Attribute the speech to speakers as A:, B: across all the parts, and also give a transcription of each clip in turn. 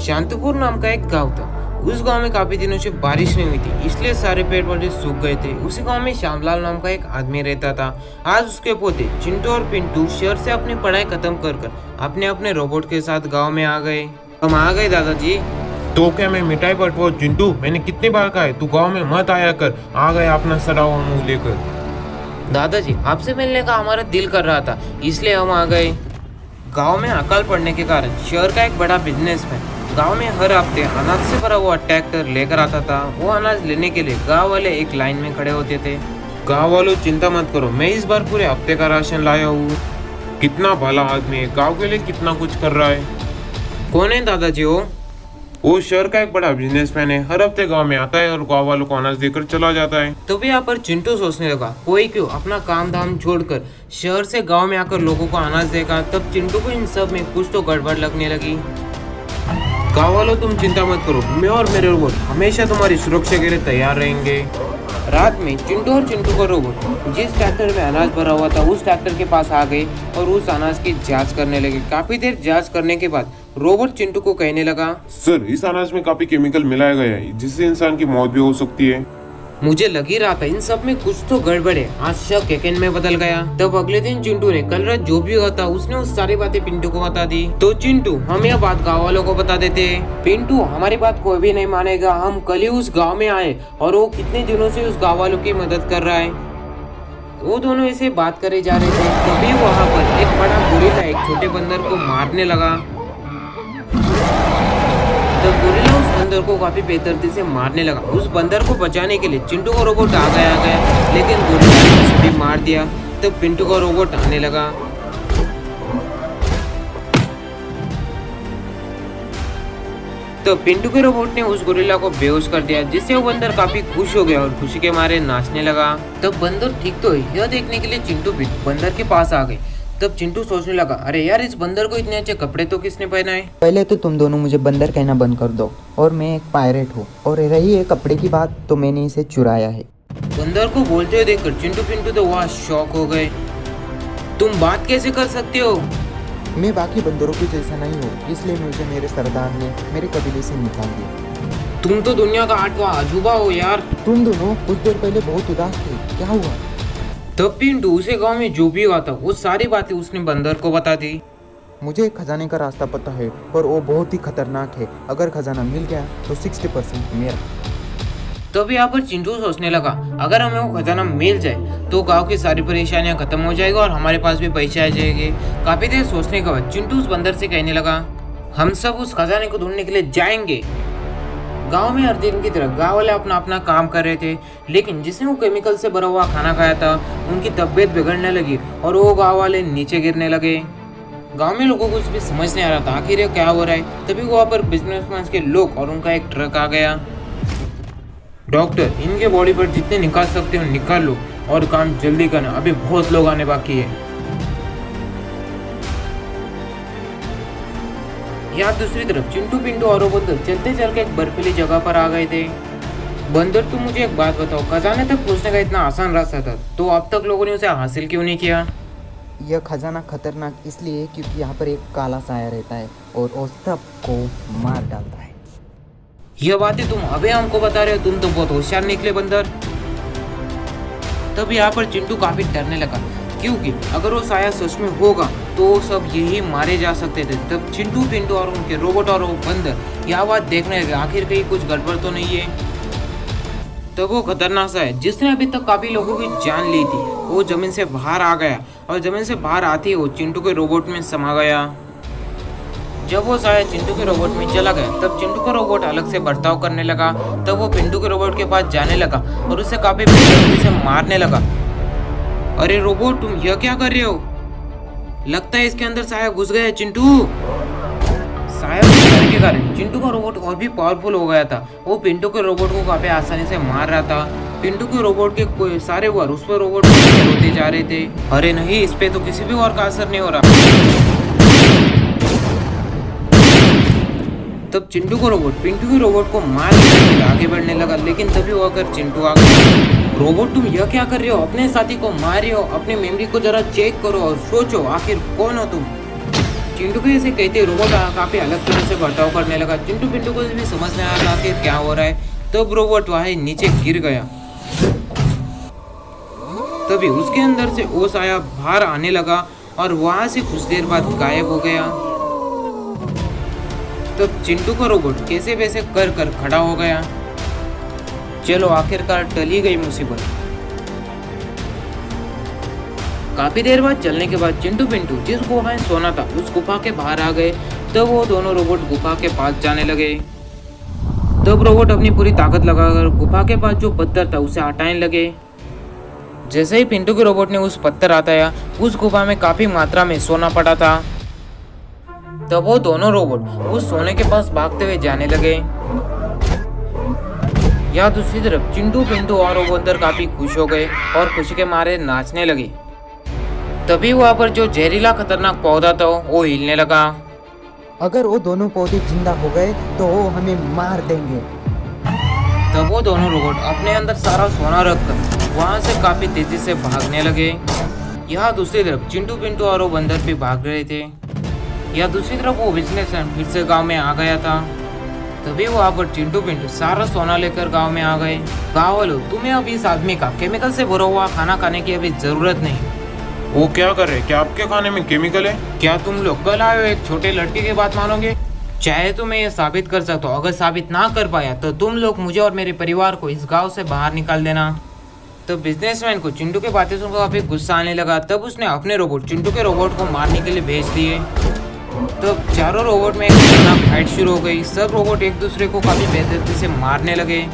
A: शांतिपुर नाम का एक गांव था। उस गांव में काफी दिनों से बारिश नहीं हुई थी, इसलिए सारे पेड़ पौधे सूख गए थे। उसी गांव में श्यामलाल नाम का एक आदमी रहता था। आज उसके पोते चिंटू और पिंटू शहर से अपनी पढ़ाई खत्म कर अपने अपने रोबोट के साथ गांव में आ गए। हम आ गए दादाजी।
B: तो क्या मैं मिठाई बंटवाऊं चिंटू? मैंने कितनी बार कहा है तू गांव में मत आया कर। आ गया अपना सड़ा हुआ मुंह लेकर।
A: दादाजी आपसे मिलने का हमारा दिल कर रहा था, इसलिए हम आ गए। गांव में अकाल पड़ने के कारण शहर का एक बड़ा बिजनेसमैन गांव में हर हफ्ते अनाज से भरा हुआ ट्रैक्टर लेकर आता था। वो अनाज लेने के लिए गांव वाले एक लाइन में खड़े होते थे।
B: गांव वालों चिंता मत करो, मैं इस बार पूरे हफ्ते का राशन लाया हूँ। कितना भला आदमी है, गांव के लिए कितना कुछ कर रहा है।
A: कौन है दादाजी
B: वो शहर का एक बड़ा बिजनेसमैन है। हर हफ्ते गांव में आता है और गांव वालों को अनाज देकर चला जाता है।
A: तो भी यहाँ पर चिंटू सोचने लगा, कोई क्यों अपना काम धाम छोड़कर शहर से गांव में आकर लोगों को अनाज देगा। तब चिंटू को इन सब में कुछ तो गड़बड़ लगने लगी।
B: गांव वालों तुम चिंता मत करो, मैं और मेरे रोबोट हमेशा तुम्हारी सुरक्षा के लिए तैयार रहेंगे।
A: रात में चिंटू और चिंटू का रोबोट जिस ट्रैक्टर में अनाज भरा हुआ था उस ट्रैक्टर के पास आ गए और उस अनाज की जांच करने लगे। काफी देर जांच करने के बाद रोबोट चिंटू को कहने लगा,
B: सर इस अनाज में काफी केमिकल मिलाया गया है जिससे इंसान की मौत भी हो सकती है।
A: मुझे लग ही रहा था इन सब में कुछ तो गड़बड़ है। आज शक यकीन में बदल गया। तब अगले दिन चिंटू ने कल रात जो भी हुआ था उसने उस सारी बातें पिंटू को बता दी। तो चिंटू हम यह बात गाँव वालों को बता देते। पिंटू हमारी बात कोई भी नहीं मानेगा, हम कल ही उस गाँव में आए और वो कितने दिनों से उस गाँव वालों की मदद कर रहा है। वो दोनों ऐसे बात करे जा रहे थे, तभी वहाँ पर एक बड़ा गोरिल्ला एक छोटे बंदर को मारने लगा। तब गोरिल्ला उस बंदर को काफी बेदर्दी से मारने लगा। उस बंदर को बचाने के लिए चिंटू का रोबोट आ गया, लेकिन गोरिल्ला ने उसे भी मार दिया। तब पिंटू का रोबोट आने लगा। तो पिंटू के रोबोट ने उस गोरिल्ला को बेहोश कर दिया, जिससे वो बंदर काफी खुश हो गया और खुशी के मारे नाचने लगा। तब बंदर ठीक तो है, यह देखने के लिए चिंटू भी बंदर के पास आ गए। तब चिंटू सोचने लगा, अरे यार इस बंदर को इतने अच्छे कपड़े तो किसने पहना है।
C: पहले तो तुम दोनों मुझे बंदर कहना बंद कर दो। और मैं एक पायरेट हूँ, और रही है कपड़े की बात तो मैंने इसे चुराया है।
A: बंदर को बोलते हुए देखकर चिंटू पिंटू तो वहाँ शॉक हो गए। तुम बात कैसे कर सकते हो?
C: मैं बाकी बंदरों के जैसा नहीं हूँ, इसलिए मुझे मेरे सरदार ने मेरे कबीले से निकाल दिया।
A: तुम तो दुनिया का 8वां अजूबा हो यार।
C: तुम दोनों कुछ देर पहले बहुत उदास थे, क्या हुआ?
A: तब पिंटू उसे गांव में जो भी हुआ था वो सारी बातें उसने बंदर को बता दी।
C: मुझे एक खजाने का रास्ता पता है, पर वो बहुत ही खतरनाक है। अगर खजाना मिल गया तो 60% मेरा।
A: तब यहाँ पर चिंटू सोचने लगा, अगर हमें वो खजाना मिल जाए तो गांव की सारी परेशानियां खत्म हो जाएगी और हमारे पास भी पैसे आ जाएंगे। काफी देर सोचने के बाद चिंटू उस बंदर से कहने लगा, हम सब उस खजाने को ढूंढने के लिए जाएंगे। गांव में हर दिन की तरह गांव वाले अपना अपना काम कर रहे थे, लेकिन जिसने वो केमिकल से भरा हुआ खाना खाया था उनकी तबीयत बिगड़ने लगी और वो गांव वाले नीचे गिरने लगे। गांव में लोगों को कुछ भी समझ नहीं आ रहा था आखिर ये क्या हो रहा है। तभी वहाँ पर बिजनेसमैन के लोग और उनका एक ट्रक आ गया। डॉक्टर इनके बॉडी पर जितने निकाल सकते हो निकाल लो और काम जल्दी करना, अभी बहुत लोग आने बाकी है। यहाँ दूसरी तरफ चिंटू पिंटू और बंदर चलते चल के एक बर्फीली जगह पर आ गए थे। बंदर तुम मुझे एक बात बताओ, खजाने तक पहुँचने का इतना आसान रास्ता था तो अब तक लोगों ने उसे हासिल क्यों नहीं किया?
C: यह खजाना खतरनाक इसलिए है क्योंकि यहाँ पर एक काला साया रहता है और वो सबको मार डालता है।
A: यह बातें तुम अभी हमको बता रहे हो, तुम तो बहुत होशियार निकले बंदर। तब यहाँ पर चिंटू काफी डरने लगा, क्योंकि अगर वो साया सच में होगा तो सब यही मारे जा सकते थे। तब चिंटू पिंटू और उनके रोबोट और वो बंदर यह बात देखने लगे, आखिर कहीं कुछ गड़बड़ तो नहीं है। तब वो खतरनाक सा है जिसने अभी तक काफी लोगों की जान ली थी, वो जमीन से बाहर आ गया और जमीन से बाहर आते ही वो चिंटू के रोबोट में समा गया। जब वो साया चिंटू के रोबोट में चला गया तब चिंटू का रोबोट अलग से बर्ताव करने लगा। तब वो पिंटू के रोबोट के पास जाने लगा और उसे काफी बेदर्दी से मारने लगा। अरे रोबोट तुम यह क्या कर रहे हो? लगता है इसके अंदर साया घुस गया है चिंटू। साया घुसने के कारण चिंटू का रोबोट और भी पावरफुल हो गया था। वो पिंटू के रोबोट को काफी आसानी से मार रहा था। पिंटू के रोबोट के कोई सारे वार उस पर रोबोट होते जा रहे थे। अरे नहीं, इस पे तो किसी भी और का असर नहीं हो रहा। तब चिंटू को रोबोट पिंटू के रोबोट को मार के आगे बढ़ने लगा, लेकिन तभी वो आकर चिंटू आ गया। रोबोट तुम यह क्या कर रहे हो? अपने साथी को मार रहे हो? अपनी मेमोरी को जरा चेक करो और सोचो आखिर कौन हो तुम। चिंटू को ऐसे कहते रोबोट काफी अलग तरह से बर्ताव करने लगा। चिंटू पिंटू को भी समझ में आया कि क्या हो रहा है। तब रोबोट वहां नीचे गिर गया। तभी उसके अंदर से वो साया बाहर आने लगा और वहां से कुछ देर बाद गायब हो गया। तब चिंटू का रोबोट कैसे वैसे कर कर खड़ा हो गया। चलो आखिरकार टली गई मुसीबत। काफी देर बाद चलने के बाद चिंटू पिंटू जिस गुफा में सोना था उस गुफा के बाहर आ गए। तब वो दोनों रोबोट गुफा के पास जाने लगे। तब रोबोट अपनी पूरी ताकत लगाकर गुफा के पास जो पत्थर था उसे हटाने लगे। जैसे ही पिंटू के रोबोट ने उस पत्थर हटाया उस गुफा में काफी मात्रा में सोना पड़ा था। तब वो दोनों रोबोट उस सोने के पास भागते हुए जाने लगे। या दूसरी तरफ चिंटू पिंटू और वो अंदर काफी खुश हो गए और खुशी के मारे नाचने लगे। तभी वहां पर जो जहरीला खतरनाक पौधा था वो हिलने लगा।
C: अगर वो दोनों पौधे जिंदा हो गए तो वो हमें मार देंगे।
A: तब वो दोनों रोबोट अपने अंदर सारा सोना रखकर वहां से काफी तेजी से भागने लगे। यहाँ दूसरी तरफ चिंटू पिंटू और वो बंदर भी भाग रहे थे। या दूसरी तरफ वो बिजनेसमैन फिर से गांव में आ गया था। तभी वहाँ पर चिंटू पिंटू सारा सोना लेकर गांव में आ गए। गाँव वालों, तुम्हें अब इस आदमी का केमिकल से भरा हुआ खाना खाने की अभी जरूरत नहीं।
B: वो क्या कर रहे? क्या आपके खाने में केमिकल है?
A: क्या तुम लोग कल आए हो एक छोटे लड़के की बात मानोगे? चाहे तो मैं ये साबित कर सकता हूँ। अगर साबित ना कर पाया तो तुम लोग मुझे और मेरे परिवार को इस गांव से बाहर निकाल देना। तो बिजनेसमैन को चिंटू के बातें सुनकर काफी गुस्सा आने लगा। तब उसने अपने रोबोट चिंटू के रोबोट को मारने के लिए भेज दिए। तब चारों रोबोट में एक खतरनाक फाइट शुरू हो गई। सब रोबोट एक दूसरे को काफी बेदर्दी से मारने लगे।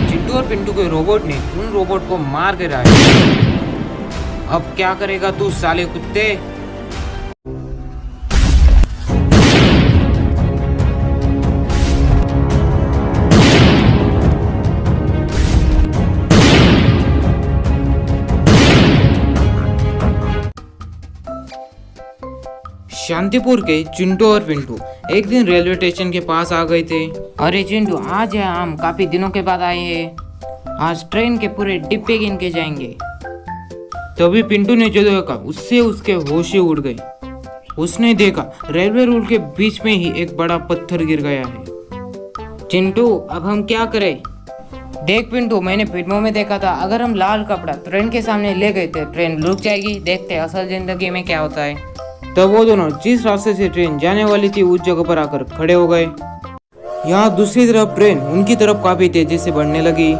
A: चिंटू और पिंटू के रोबोट ने उन रोबोट को मार गिराया। अब क्या करेगा तू साले कुत्ते? शांतिपुर के चिंटू और पिंटू एक दिन रेलवे स्टेशन के पास आ गए थे। अरे चिंटू, आज है हम काफी दिनों के बाद आए हैं। आज ट्रेन के पूरे डिब्बे गिन के जाएंगे। तभी पिंटू ने जो देखा उससे उसके होश ही उड़ गए। उसने देखा रेलवे रूल के बीच में ही एक बड़ा पत्थर गिर गया है। चिंटू, अब हम क्या करें? देख पिंटू, मैंने फिल्मों में देखा था अगर हम लाल कपड़ा ट्रेन के सामने ले गए तो ट्रेन रुक जाएगी। देखते हैं असल जिंदगी में क्या होता है। तब वो दोनों जिस रास्ते से ट्रेन जाने वाली थी उस जगह पर आकर खड़े हो गए। यहाँ दूसरी तरफ ट्रेन उनकी तरफ काफी तेजी से बढ़ने लगी।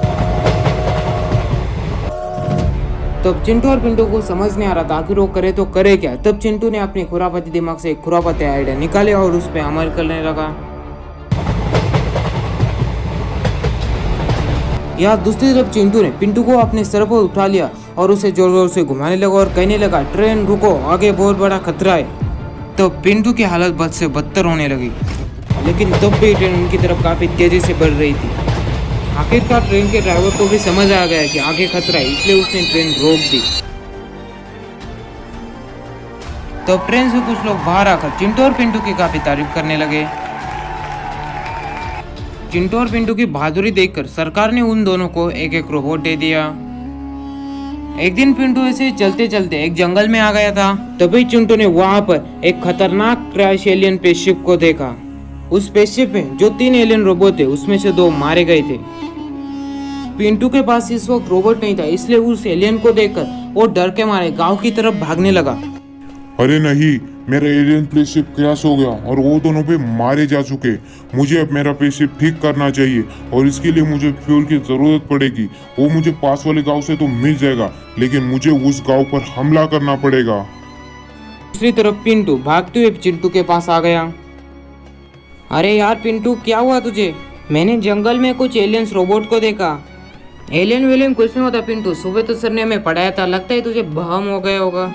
A: तब चिंटू और पिंटू को समझ नहीं आ रहा था आखिर वो करे तो करे क्या। तब चिंटू ने अपनी खुरापाती दिमाग से एक खुरापाती आइडिया निकाले और उस पर अमल करने लगा। यहाँ दूसरी तरफ चिंटू ने पिंटू को अपने सर पर उठा लिया और उसे जोर जोर से घुमाने लगा और कहने लगा, ट्रेन रुको, आगे बहुत बड़ा खतरा है। तो पिंटू की हालत बद से बदतर होने लगी। लेकिन तब भी ट्रेन उनकी तरफ काफी तेजी से बढ़ रही थी। आखिरकार ट्रेन के ड्राइवर को भी समझ आ गया कि आगे खतरा है, इसलिए उसने ट्रेन रोक दी। तब ट्रेन से कुछ लोग बाहर आकर चिंटू और पिंटू की काफी तारीफ करने लगे। चिंटू और पिंटू की बहादुरी देखकर सरकार ने उन दोनों को एक एक रोबोट दे दिया। एक दिन पिंटू ऐसे चलते चलते एक जंगल में आ गया था। तभी चिंटू ने वहां पर एक खतरनाक क्रैश एलियन स्पेसशिप को देखा। उस स्पेसशिप में जो 3 एलियन रोबोट थे उसमें से 2 मारे गए थे। पिंटू के पास इस वक्त रोबोट नहीं था, इसलिए उस एलियन को देखकर वो डर के मारे गांव की तरफ भागने लगा।
D: अरे नहीं, मेरा एलियन स्पेसशिप क्रैश हो गया और वो दोनों पे मारे जा चुके। मुझे अब मेरा स्पेसशिप ठीक करना चाहिए और इसके लिए मुझे फ्यूल की जरूरत पड़ेगी। वो मुझे पास वाले गांव से तो मिल जाएगा, लेकिन मुझे उस गांव पर हमला करना पड़ेगा।
A: दूसरी तरफ पिंटू भागते हुए चिंटू के पास आ गया। अरे यार पिंटू, क्या हुआ तुझे? मैंने जंगल में कुछ एलियंस रोबोट को देखा। एलियन वेलियन कुछ नहीं होता पिंटू, सुबह तो सर ने हमें पढ़ाया था, लगता है तुझे बहम हो गया होगा।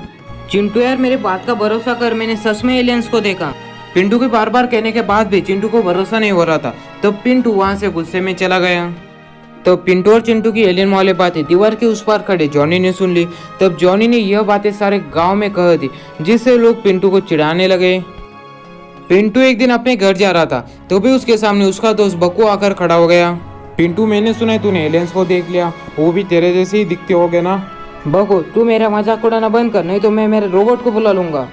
A: चिंटू यार, मेरे बात का भरोसा कर, मैंने सच में एलियंस को देखा। पिंटू के बार बार कहने के बाद भी चिंटू को भरोसा नहीं हो रहा था। तब पिंटू वहां से गुस्से में चला गया। तो पिंटू और चिंटू की एलियन वाली बातें दीवार के उस पार खड़े जॉनी ने सुन ली। तब जॉनी ने यह बातें सारे गांव में कह दी, जिससे लोग पिंटू को चिढ़ाने लगे। पिंटू एक दिन अपने घर जा रहा था, तो भी उसके सामने उसका दोस्त बक्कू आकर खड़ा हो गया।
B: पिंटू, मैंने सुना है तूने एलियंस को देख लिया, वो भी तेरे जैसे ही दिखते होगे ना।
A: बक्कू, तू मेरा मजाक उड़ाना बंद कर, नहीं तो मैं मेरे रोबोट को बुला लूंगा।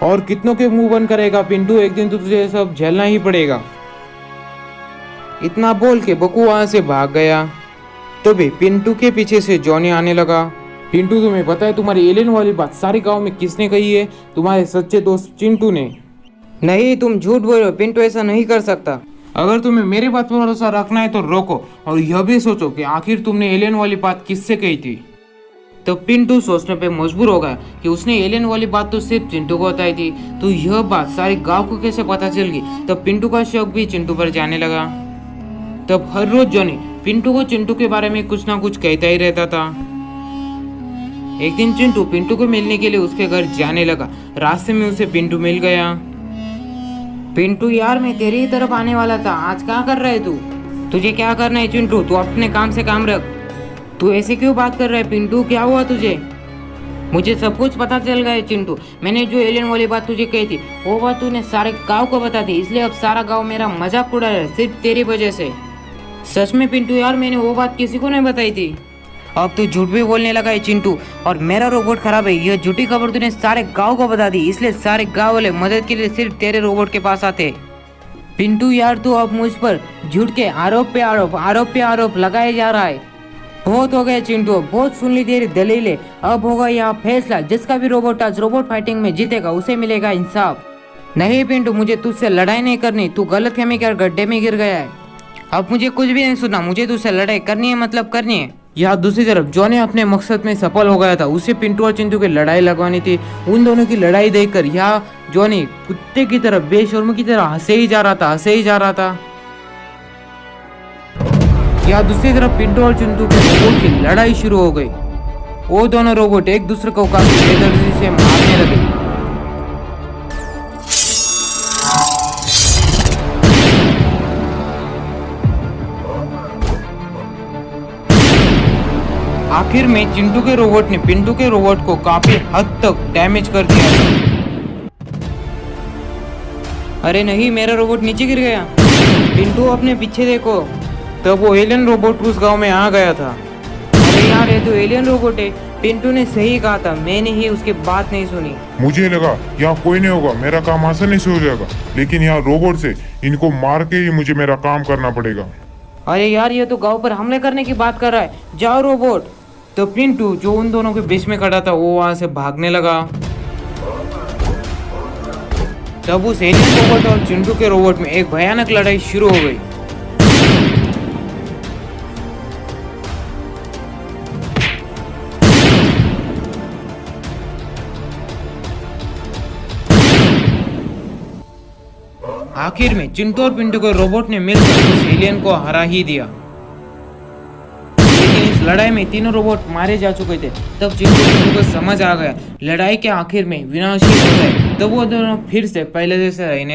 B: और कितनों के मुंह बंद करेगा पिंटू, एक दिन तो तुझे सब झेलना ही पड़ेगा।
A: इतना बोल के बक्कू वहां से भाग गया। तो भी पिंटू के पीछे से जॉनी आने लगा।
B: पिंटू, तुम्हें पता है तुम्हारी एलियन वाली बात सारे गांव में किसने कही है? तुम्हारे सच्चे दोस्त चिंटू ने।
A: नहीं, तुम झूठ बोल रहे हो, पिंटू ऐसा नहीं कर सकता।
B: अगर तुम्हें मेरी बात पर भरोसा रखना है तो रोको और यह भी सोचो कि आखिर तुमने एलियन वाली बात किससे कही थी।
A: तो पिंटू सोचने पे मजबूर हो गया कि उसने एलियन वाली बात तो सिर्फ चिंटू को बताई थी, तो यह बात सारे गांव को कैसे पता चल गई। तब पिंटू का शौक भी चिंटू पर जाने लगा। तब हर रोज जॉनी पिंटू को चिंटू के बारे में कुछ ना कुछ कहता ही रहता था। एक दिन चिंटू पिंटू को मिलने के लिए उसके घर जाने लगा। रास्ते में उसे पिंटू मिल गया। पिंटू यार, मैं तेरी ही तरफ आने वाला था, आज क्या कर रहा है तू? तुझे क्या करना है चिंटू, तू अपने काम से काम रख। तू ऐसे क्यों बात कर रहा है पिंटू, क्या हुआ तुझे? मुझे सब कुछ पता चल गया है चिंटू, मैंने जो एलियन वाली बात तुझे कही थी वो बात तूने सारे गांव को बता दी, इसलिए अब सारा गांव मेरा मजाक उड़ा रहा है सिर्फ तेरी वजह से। सच में पिंटू यार, मैंने वो बात किसी को नहीं बताई थी। अब तू झूठ भी बोलने लगा है चिंटू, और मेरा रोबोट खराब है, यह झूठी खबर तूने सारे गांव को बता दी, इसलिए सारे गांव वाले मदद के लिए सिर्फ तेरे रोबोट के पास आते। पिंटू यार, तू अब मुझ पर झूठ के आरोप पे आरोप लगाए जा रहा है। बहुत हो गया चिंटू, बहुत सुन ली तेरी दलीलें, अब होगा यहाँ फैसला। जिसका भी रोबोट आज रोबोट फाइटिंग में जीतेगा उसे मिलेगा इंसाफ। नहीं पिंटू, मुझे तुझसे लड़ाई नहीं करनी, तू गलतफहमी कर गड्ढे में गिर गया है। अब मुझे कुछ भी नहीं सुनना, मुझे तुझसे लड़ाई करनी है मतलब करनी है।
B: यहाँ दूसरी तरफ जॉनी अपने मकसद में सफल हो गया था, उसे पिंटू और चिंटू की लड़ाई लगवानी थी। उन दोनों की लड़ाई देखकर यहाँ जॉनी कुत्ते की तरह बेशर्म की तरह हंसे ही जा रहा था। यहाँ दूसरी तरफ पिंटू और चिंटू के रोबोट की लड़ाई शुरू हो गई। वो दोनों रोबोट एक दूसरे को काफी बेदर्दी से मारने लगे। आखिर में चिंटू के रोबोट ने पिंटू के रोबोट को काफी हद तक डैमेज कर दिया।
A: अरे नहीं, मेरा रोबोट नीचे गिर गया। पिंटू अपने पीछे देखो।
B: तब वो एलियन रोबोट उस गांव में आ गया था।
A: अरे यार, ये तो एलियन रोबोट है। पिंटू ने सही कहा था, मैंने ही उसकी बात नहीं सुनी।
D: मुझे लगा यहाँ कोई नहीं होगा, मेरा काम आसानी से हो जाएगा, लेकिन यहाँ रोबोट से इनको मार के ही मुझे मेरा काम करना पड़ेगा।
A: अरे यार, ये तो गांव पर हमले करने की बात कर रहा है, जाओ रोबोट।
B: तो पिंटू जो उन दोनों के बीच में खड़ा था वो वहां से भागने लगा।
A: तब उस एलियन रोबोट और चिंटू के रोबोट में एक भयानक लड़ाई शुरू हो गई। आखिर में चिंटू और पिंटू के रोबोट ने मिलकर उस एलियन को हरा ही दिया। लेकिन इस लड़ाई में तीनों रोबोट मारे जा चुके थे। तब चिंटू को समझ आ गया लड़ाई के आखिर में विनाशी हो गए। तब वो दोनों फिर से पहले जैसे रहने